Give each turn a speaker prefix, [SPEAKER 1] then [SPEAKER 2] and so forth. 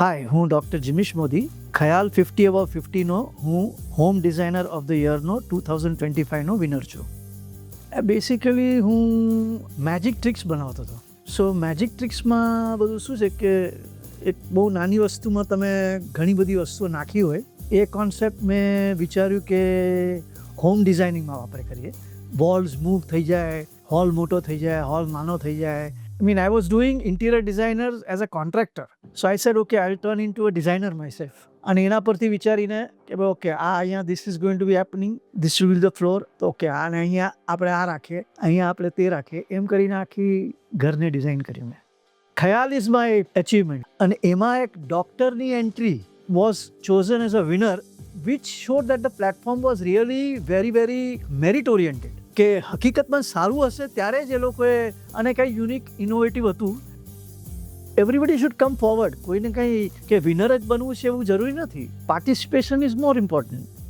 [SPEAKER 1] હાય, હું ડૉક્ટર જિમીશ મોદી. ખયાલ 50 above 50નો હું હોમ ડિઝાઇનર ઓફ ધ યરનો 2025નો વિનર છું. બેસિકલી હું મેજિક ટ્રિક્સ બનાવતો હતો. સો મેજિક ટ્રિક્સમાં બધું શું છે કે એક બહુ નાની વસ્તુમાં તમે ઘણી બધી વસ્તુઓ નાખી હોય. એ કોન્સેપ્ટ મેં વિચાર્યું કે હોમ ડિઝાઇનિંગમાં વાપરે કરીએ. વોલ્સ મૂવ થઈ જાય, હોલ મોટો થઈ જાય, હોલ નાનો થઈ જાય. I was doing interior designers as a contractor. So I said, okay, I'll turn into a designer myself. અને એના પરથી વિચારીને કે ભાઈ ઓકે આ અહીંયા this is going to be happening, this will be the floor. તો ઓકે આને અહીંયા આપણે આ રાખીએ, અહીંયા આપણે તે રાખીએ, એમ કરીને આખી ઘરને ડિઝાઇન કર્યું મેં. ખયાલ ઇઝ માય અચીવમેન્ટ. અને એમાં એક ડૉક્ટરની entry was chosen as a winner, which showed that the platform was really very merit oriented. કે હકીકતમાં સારું હશે ત્યારે જ એ લોકોએ, અને કંઈ યુનિક ઇનોવેટિવ હતું. Everybody should come forward. કોઈને કંઈ કે વિનર જ બનવું છે એવું જરૂરી નથી. Participation is more important.